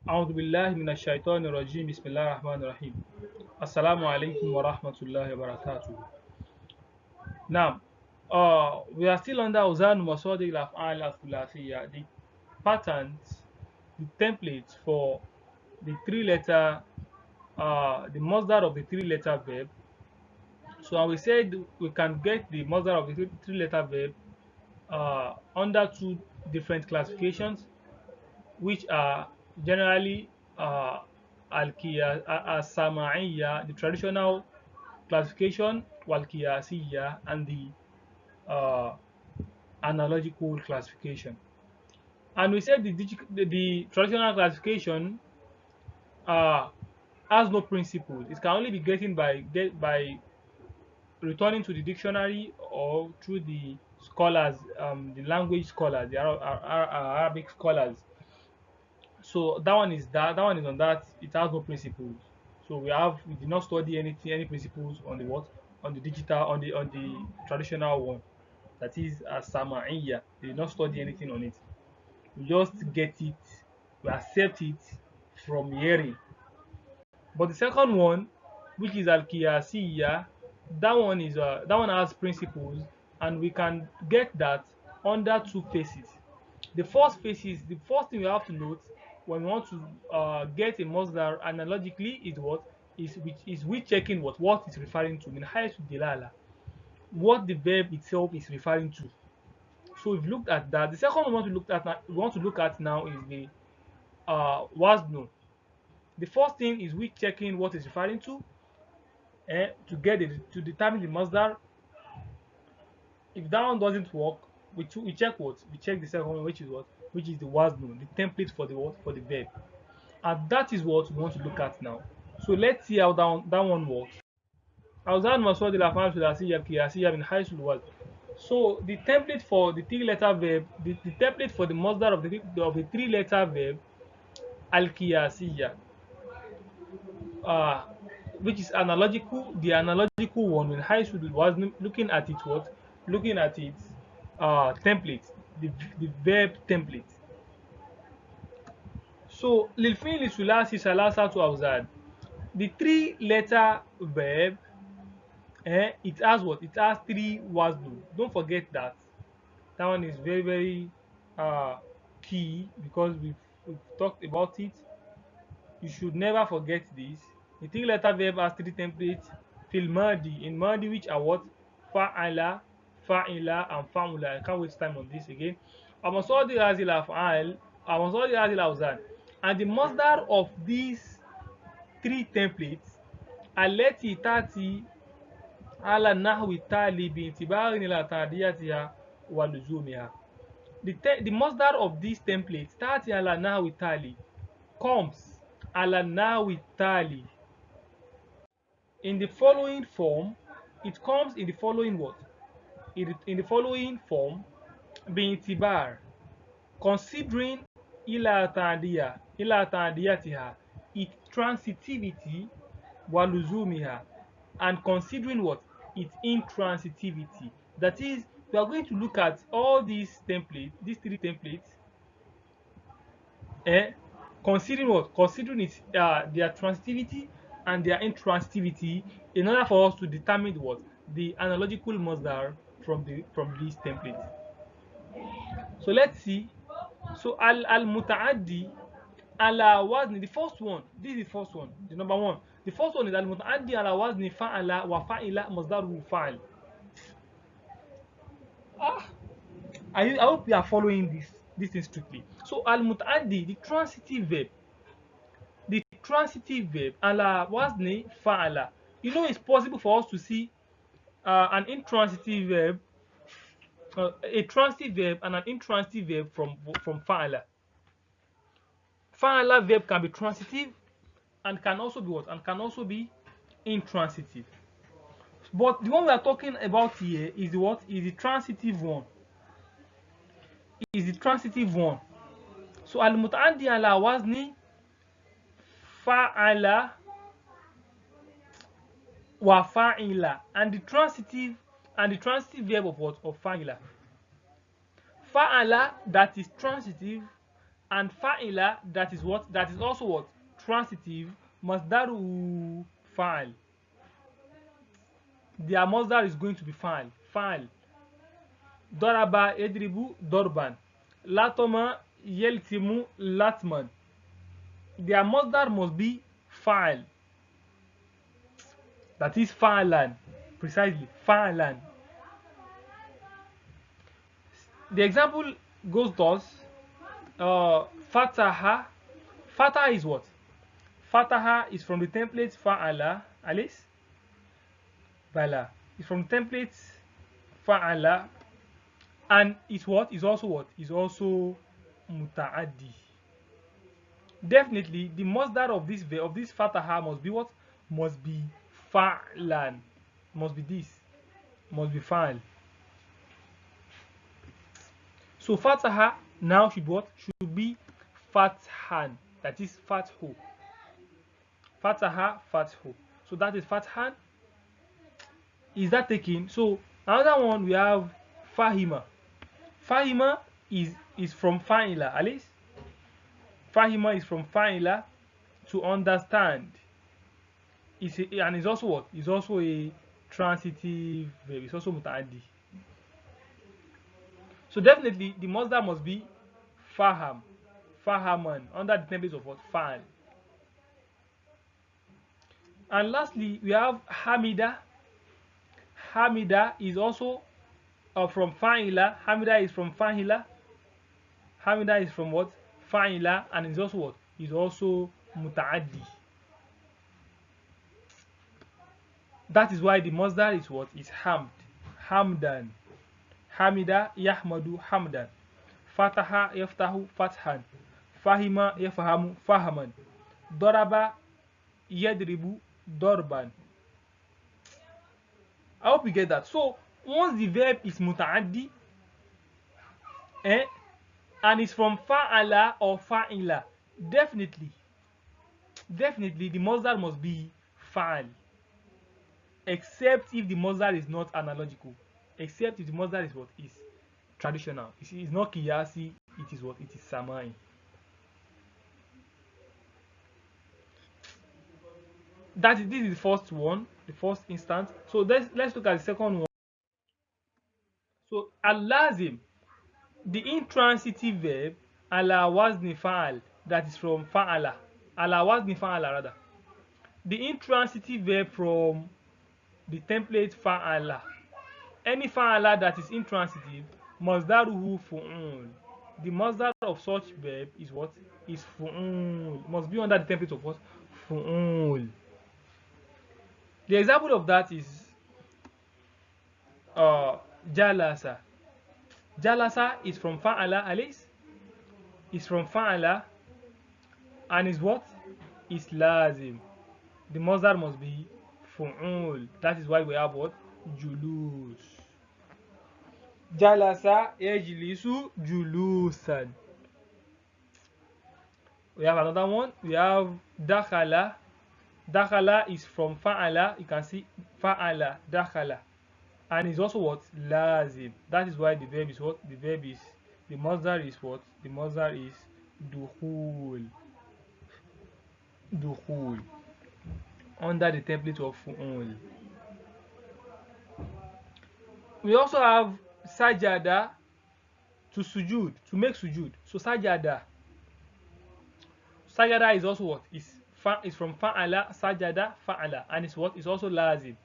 أعوذ بالله من الشيطان الرجيم بسم الله الرحمن الرحيم السلام عليكم ورحمة الله وبركاته. Now, we are still under Uzan Masodi Al Thulathiyya, the patterns, the templates for the the Mosdar of the three-letter verb. So we said we can get the Mosdar of the three-letter verb under two different classifications, which are generally uh, Al-Sama'iyya, the traditional classification, Wal-Qiyasiyya, and the uh, analogical classification. And we said the traditional classification uh, has no principles. It can only be getting by returning to the dictionary or through the scholars, the language scholars, the Arabic scholars. So that one is on that. It has no principles. So we did not study any principles on the what on the digital on the traditional one. That is Sama'iyya. We did not study anything on it. We just get it, we accept it from hearing. But the second one, which is Al Qiyasiyya, that one has principles, and we can get that under two phases. The first thing we have to note when we want to get a Masdar analogically is what is we checking what it's referring to. Min haythu dilala, what the verb itself is referring to. So we've looked at that. The second one we want to look at now is the wasno. The first thing is we checking what it's referring to to determine the Masdar. If that one doesn't work, we check what? We check the second one, which is what? Which is the wasno, the template for the what? For the verb. And that is what we want to look at now. So let's see how that one works. أوزان مصادر الأفعال الثلاثية القياسية من حيث الوزن. So the template for the three-letter verb, the template for the masdar of the three-letter verb al-qiyasiyya, uh, which is analogical, the analogical one when high should was looking at it what? Looking at its template, the verb template. So للفعل الثلاثي ثلاثة أوزان. The three-letter verb, it has what? It has three wazn. Don't forget that. That one is very uh, key because we've talked about it. You should never forget this. The three-letter verb has three templates. Fil madi, in madi, which are what? Fa'ala, fa'ila, and fa'ula. I can't waste time on this again. Amasodi hazil af'al, amasodi hazil awzan. And the masdar of these three templates, aleti tati ala nahwi tali bi intibarin ila ta'diyatiha wa luzumiha. The masdar of these templates, tati ala nahwi tali, comes ala nahwi tali in the following form. It comes in the following what? In the following form, bi'itibar, considering ila ta'diyatiha, its transitivity, waluzumiha, and considering what? Its intransitivity. That is, we are going to look at all these templates, these three templates, eh, considering what? Considering its their transitivity and their intransitivity in order for us to determine what? The analogical masdar from these templates. So let's see. So al mutaaddi ala wazni, the first one. This is the first one, the number one. The first one is al mutaaddi ala wazni fa'ala wa fa'ila masdaruhu fa'al. Ah, I hope you are following this thing strictly. So al mutaaddi, the transitive verb ala wazni fa'ala. You know, it's possible for us to see an intransitive verb, a transitive verb, and an intransitive verb from fa'ala. Fa'ala verb can be transitive and can also be what? And can also be intransitive. But the one we are talking about here is the what? Is the transitive one. Is the transitive one. So al mutaaddi ala wazni fa'ala wa fa'ila, and the transitive verb of what? Of fa'ila. Fa'ala, that is transitive, And fa'ila, that is what? That is also what? Transitive. Masdaru fa'al. Their masdar is going to be fa'al. Fa'al. Daraba yadribu dorban. Latoma yeltimu latman. Their masdar must be fa'al. That is fa'alan. Precisely. Fa'alan. The example goes thus. Fataha. Fataha is what? Fataha is from the template fa'ala. Alice? Bala. It's from the template fa'ala. And it's what? Is also what? Is also muta'addi. Definitely, the masdar of this fataha must be what? Must be fa'lan. Must be this. Must be fa'al. So fataha now should be what? Should be fathan. That is fathu. Fataha, fathu. So that is fathan. Is that taken? So another one we have fahima. Fahima is from fa'ila. Alice? Fahima is from fa'ila, to understand. And it's also what? It's also a transitive verb. It's also muta'addi. So definitely the masdar must be faham. Fahaman, under the template of what? Fa'al. And lastly, we have hamida. Hamida is also from fa'ila. Hamida is from fa'ila. Hamida is from what? Fa'ila, and is also what? Is also muta'addi. That is why the masdar is what? Is hamd. Hamdan. Hamida yahmadu hamdan. Fataha yaftahu fathan. Fahima yafahamu fahaman. Daraba yadribu dorban. I hope you get that. So once the verb is muta'addi, and it's from fa'ala or fa'ila, definitely the masdar must be fa'al, except if the masdar is not analogical, except if the masdar is what? Is traditional. It is not qiyasi, it is what? It is samai. This is the first one, the first instance. So let's look at the second one. So al-lazim, the intransitive verb ala wazni fa'al, that is from fa'ala. Ala wazni fa'ala rather. The intransitive verb from the template fa'ala. Any fa'ala that is intransitive, masdaruhu fu'ul. The masdar of such verb is what? Is fu'ul. Must be under the template of what? Fu'ul. The example of that is jalasa. Jalasa is from fa'ala, Alice? Is from fa'ala, and is what? Is lazim. The masdar must be fu'ul. That is why we have what? Julus. Jalasa yajlisu julusan. We have another one. We have dakhala. Dakhala is from fa'ala. You can see fa'ala, dakhala. And it's also what? Lazim. That is why the verb is what? The masdar is what? The masdar is dukhul. Dukhul. Under the template of fu'ul. We also have sajada, to sujud, to make sujud. So sajada. Sajada is also what? Is from fa'ala, sajada, fa'ala. And it's what? It's also lazim.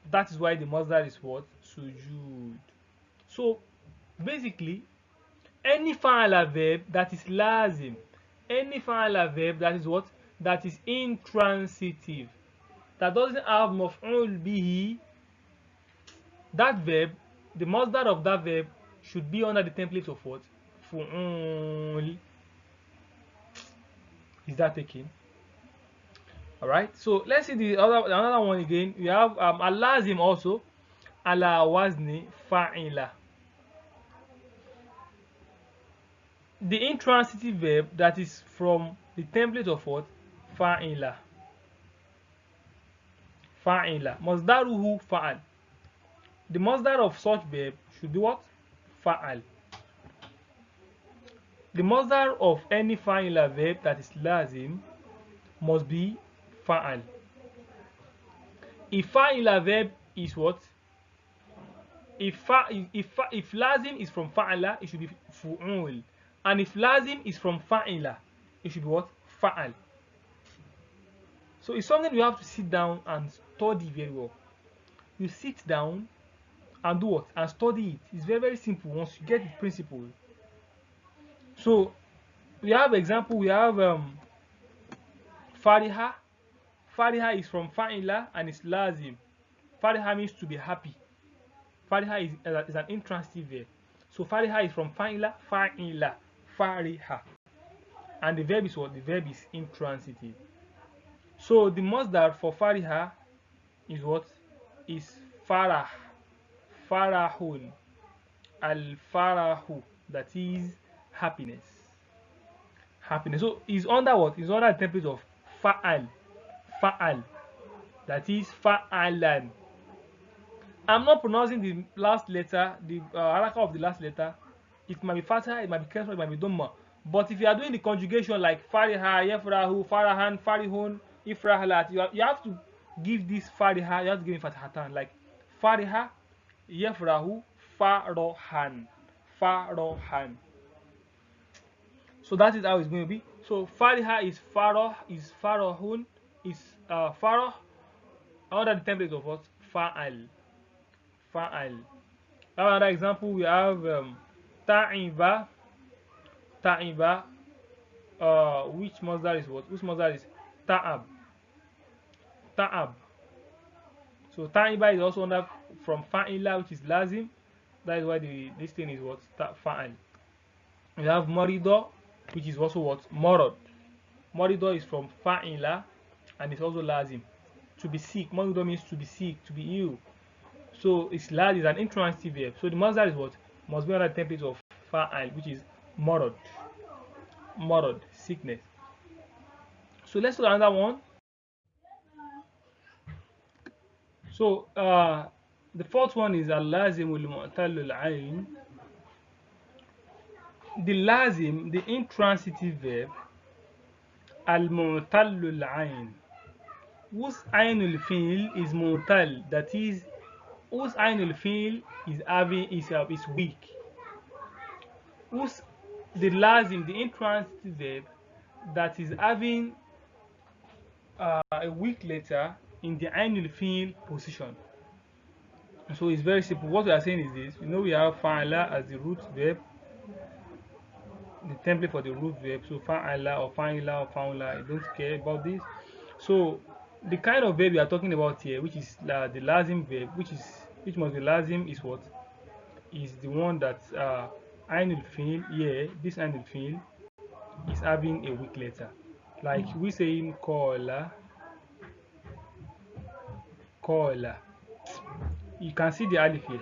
That is why the masdar is what? Sujud. So basically, any fa'ala verb that is lazim, any fa'ala verb that is what? That is intransitive, that doesn't have maf'ul bihi, that verb, the masdar of that verb should be under the template of what? Fu'ul. Is that taken? Alright, so let's see another one again. We have al-lazim also, ala wazni fa'ila. The intransitive verb that is from the template of what? Fa'ila. Fa'ila. Masdaruhu fa'al. The masdar of such verb should be what? Fa'al. The Mosdar of any fa'ila verb that is lazim must be fa'al. If fa'ila verb is what? If lazim is from fa'ala, it should be fu'ul. And if lazim is from fa'ila, it should be what? Fa'al. So it's something you have to sit down and study very well. You sit down and do what? And study it. It's very, very simple once you get the principle. So we have example, we have fariha. Fariha is from fa'ila and it's lazim. Fariha means to be happy. Fariha is an intransitive verb. So fariha is from fa'ila, fariha. And the verb is what? The verb is intransitive. So the Mosdar for fariha is what? Is farah. Farahun. Al-farahu. That is happiness. Happiness. So it's under what? It's under the template of fa'al. Fa'al. That is fa'alan. I'm not pronouncing the last letter, the haraka of the last letter. It might be fatha, it might be kasra, it might be dhamma. But if you are doing the conjugation like fariha, yafrahu, farahan, farihun, ifrahalat, you have to give this fariha, you have to give it fathatan, like fariha, yafrahu, farohan, farohan. So that is how it's going to be. So fariha is faroh, is farohun, is faroh, under the template of what? Fa'al. Fa'al. Another example, we have ta'iba. Ta'iba. Which Mosdar is what? Which Mosdar is ta'ab? Ta'ab. So ta'iba is also under from fa'ila, which is lazim. That is why this thing is what? Fa'al. We have marido, which is also what? Marad. Marido is from fa'ila and it's also lazim. To be sick. Marido means to be sick, to be ill. So it's an intransitive verb. So the Mosdar is what? Must be under the template of fa'al, which is marad. Marad, sickness. So let's look at another one. So the fourth one is al-lazim al-mu'tal al-ayn. The lazim, the intransitive verb, al-mu'tal al-ayn, whose ayn al-fi'l is mu'tal, that is, whose ayn al-fi'l is weak. Whose the lazim, the intransitive verb, that is having a weak letter in the ayn al-fi'l position. So it's very simple. What we are saying is this: you know, we have fa'ala as the root verb, the template for the root verb. So fa'ala or fa'ila or fa'ula, I don't care about this. So the kind of verb we are talking about here, which is the lazim verb, which must be lazim, is what? Is the one that ayn al-fi'l here. This ayn al-fi'l is having a weak letter, like we saying kola. Kola. You can see the alif here.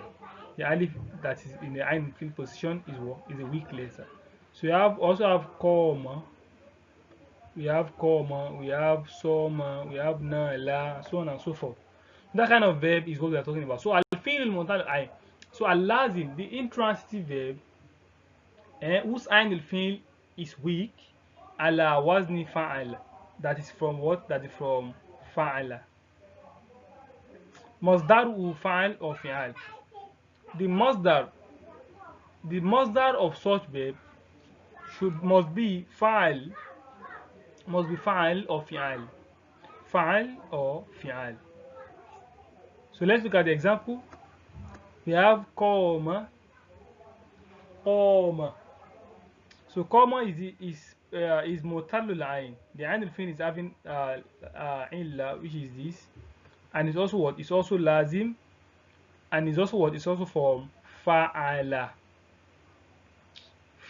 The alif that is in the ayn al-fi'l position is what? Is a weak letter. So you also have koma. We have koma. We have soma. We have nala, so on and so forth. That kind of verb is what we are talking about. So al-fi'l al-mu'tal ayn. So al-lazim, the intransitive verb, whose ayn al-fi'l is weak, ala wazni fa'al. That is from what? That is from fa'ala. Mosdar fa'al or fi'al. The Mosdar of such verb must be fa'al or fi'al. Fa'al or fi'al. So let's look at the example. We have qama. Qama. So qama is mu'tallul ayn. The ayn al-fi'l is having illa, which is this, and it's also what? It's also lazim, and it's also what? It's also from fa'ala.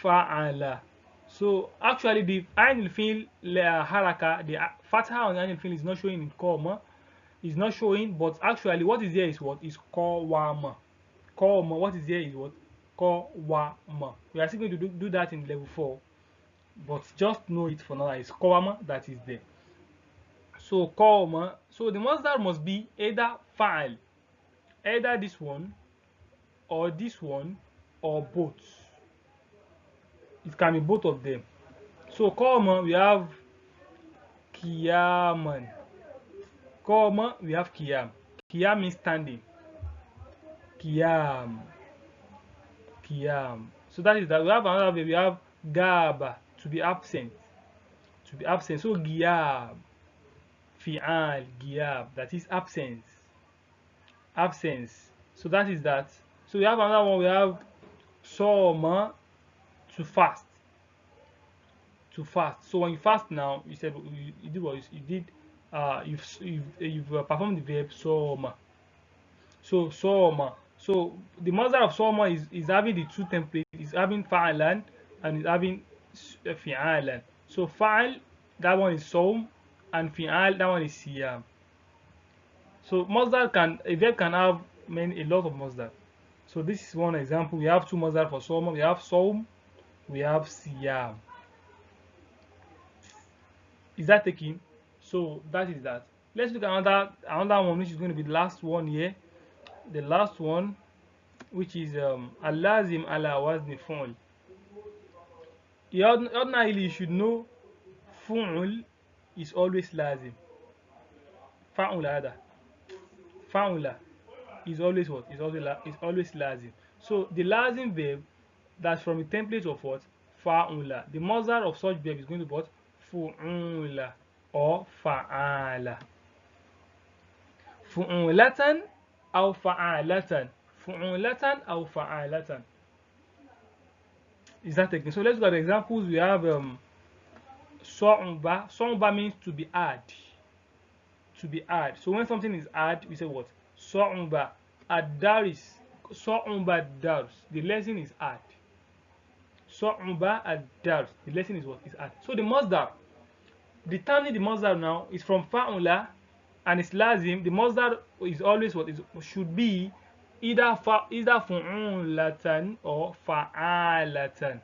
Fa'ala. So actually the ayn al-fi'l haraka, the fatha on the ayn al-fi'l is not showing in qama. It's not showing, but actually what is there is what? Is qawama. Qawama. What is there is what? Qawama. We are still going to do that in level 4, but just know it for now. It's qawama that is there. So qawama. So the Mosdar must be either fa'al, either this one or both. It can be both of them. So koma we have kiyaman. Koma we have kiyam. Kiyam means standing. Kiyam. Kiyam. So that is that. We have another way. We have gaba, to be absent. To be absent. So giyab. Fi'al, giyab. That is absence. Absence. So that is that. So we have another one. We have soma, to fast. To fast. So when you fast now, you said you did what you did. You've performed the verb soma. So soma. So the Mosdar of soma is having the two templates. Is having fa'alan and is having fi'alan. So fa'al, that one is som, and fi'al, that one is siyam. So a verb can have a lot of Mosdar. So this is one example. We have two Mosdar for soma. We have som, we have siyam. Is that taken? So that is that. Let's look at another one, which is going to be the last one here. The last one, which is al-lazim ala wazni fu'l. Ordinarily, you should know fu'l is always lazim. Fa'ula Fa'ula is always what? Is always lazim. So the lazim verb that's from the template of what? Fa'ula. The Mosdar of such verb is going to be what? Fu'ula or fa'ala. Fu'ulatan aw fa'alatan. Fu'ulatan aw fa'alatan. Is that taken? So let's look at the examples. We have So'umba. So'umba means to be hard. To be hard. So when something is hard, we say what? So'umba. Ad-daris. So'umba ad-dars. The lesson is hard. So'umba ad-dars. The lesson is what? Is hard. So the Mosdar. Determining the Mosdar now is from fa'ula and it's lazim. The Mosdar is always what? Should be either fu'ulatan or fa'alatan.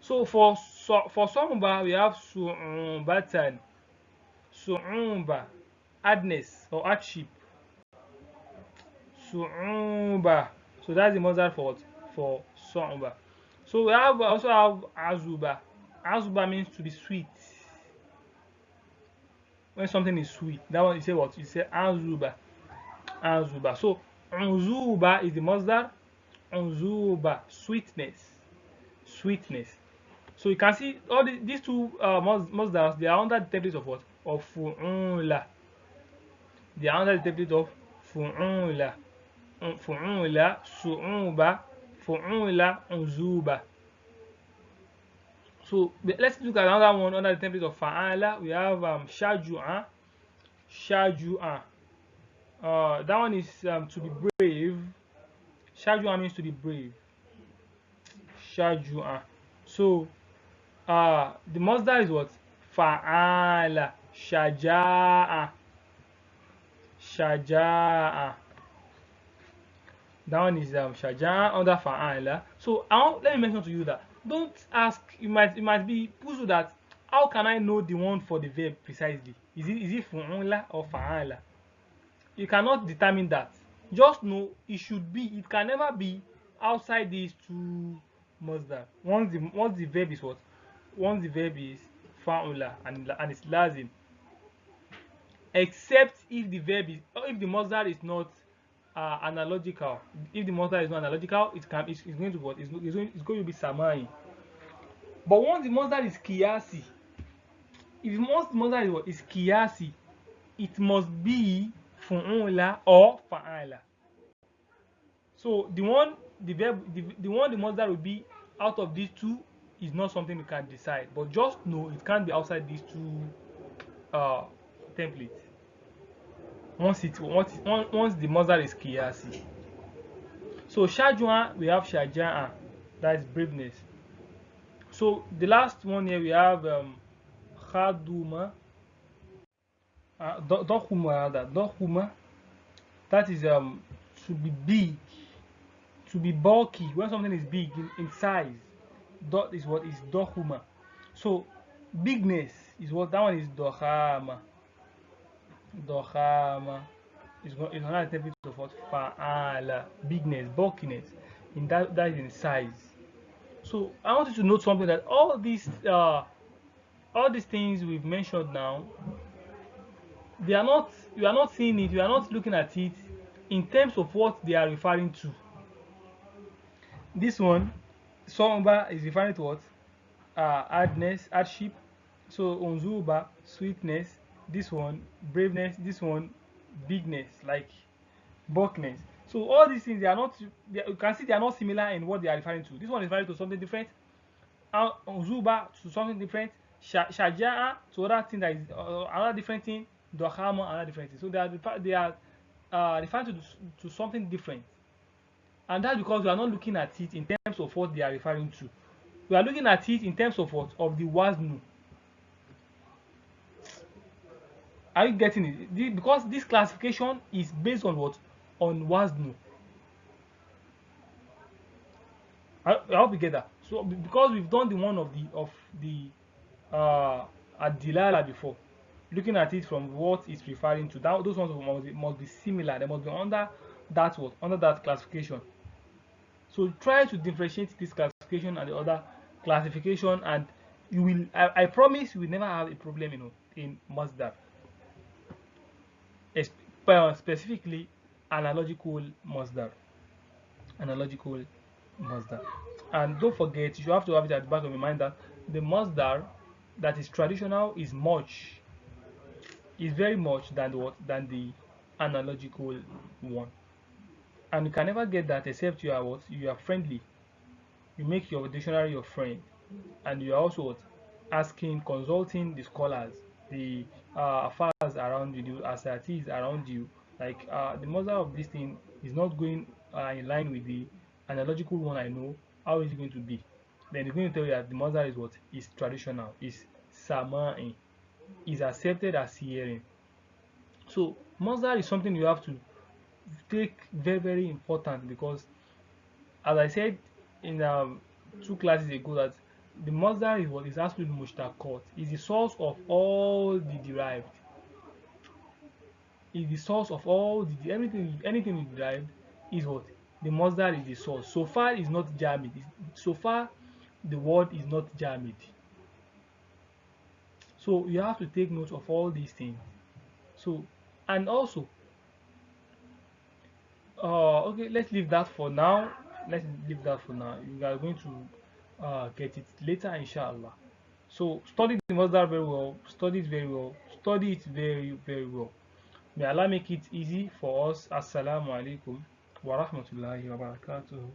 So for so'umba, we have su'umbatan. Su'umba, hardness or hardship. Su'umba. So that's the Mosdar for su'umba. So we also have azuba. Azuba means to be sweet. When something is sweet, that one you say what? You say azuba. Azuba. So unzuba is the Mosdar. Unzuba, sweetness. Sweetness. So you can see all these two Mosdars, they are under the template of what? Of fu'ula. They are under the template of fu'ula. Fu'ula, su'uba, fu'ula, unzuba. So let's look at another one under the template of fa'ala. We have shaju'a. Shaju'a. That one is to be brave. Shaju'a means to be brave. Shaju'a. So the Mosdar is what? Fa'ala. Shaja'a. Shaja'a. That one is shaja'a under fa'ala. So let me mention to you that don't ask. You might be puzzled that how can I know the one for the verb precisely? Is it fu'ula or fa'ala? You cannot determine that. Just know it should be. It can never be outside these two Mosdar. Once the verb is what? Once the verb is fa'ula and it's lazim. Except if the verb is, or if the Mosdar is not analogical. If the Mosdar is not analogical, it's going to what? It's going to be samai. But once the Mosdar is kiyasi, if once the Mosdar is what? Is kiyasi, it must be fu'ula or fa'ala. So the one the Mosdar will be out of these two is not something you can decide. But just know it can't be outside these two templates. Once the Mosdar is kiyasi. So shajua, we have shaja'a, that is braveness. So the last one here we have khaduma, dokhuma, that is to be big, to be bulky. When something is big in size, dot is what is dokhuma. So bigness is what, that one is dokhama. Dokhama is another template of what? Fa'ala, bigness, bulkiness. That is in size. So I want you to note something, that all these things we've mentioned now, they are not you are not seeing it, you are not looking at it in terms of what they are referring to. This one, somber, is referring to what? Hardness, hardship. So unzuba, sweetness. This one, braveness. This one, bigness, like bulkiness. So all these things, they are not. You can see they are not similar in what they are referring to. This one is referring to something different. Unzuba to something different. Shaja'a to other thing, that is another different thing. Dohama, another different thing. So they are referring to something different. And that's because we are not looking at it in terms of what they are referring to. We are looking at it in terms of what? Of the waznu. Are you getting it? Because this classification is based on what? On waznu. I hope you get that. So because we've done the one of the ad-dilala before, looking at it from what it's referring to, that those ones must be similar. They must be under that what? Under that classification. So try to differentiate this classification and the other classification, and you will. I promise you will never have a problem, in Mosdar, specifically analogical Mosdar, analogical Mosdar. And don't forget, you have to have it at the back of your mind that the Mosdar that is traditional is very much than the analogical one, and you can never get that except you are what? You are friendly. You make your dictionary your friend, and you are also what? Asking, consulting the scholars, the affairs around you, the assertees around you. Like the mother of this thing is not going in line with the analogical one I know. How is it going to be? Then it's going to tell you that the mother is what? Is traditional, is sama'in, is accepted as hearing. So mother is something you have to take very, very important, because as I said in 2 classes ago, that the Mosdar is what is absolute mushtaqat, is the source of all the derived, is the source of all the anything is derived, is what? The Mosdar is the source. So far is not jamid. So far the word is not jamid. So you have to take note of all these things. So, and also, okay, let's leave that for now. Let's leave that for now. You are going to get it later, inshallah. So study the Masdar very well, study it very well, study it very, very well. May Allah make it easy for us. Assalamu alaikum wa rahmatullahi wa barakatuh.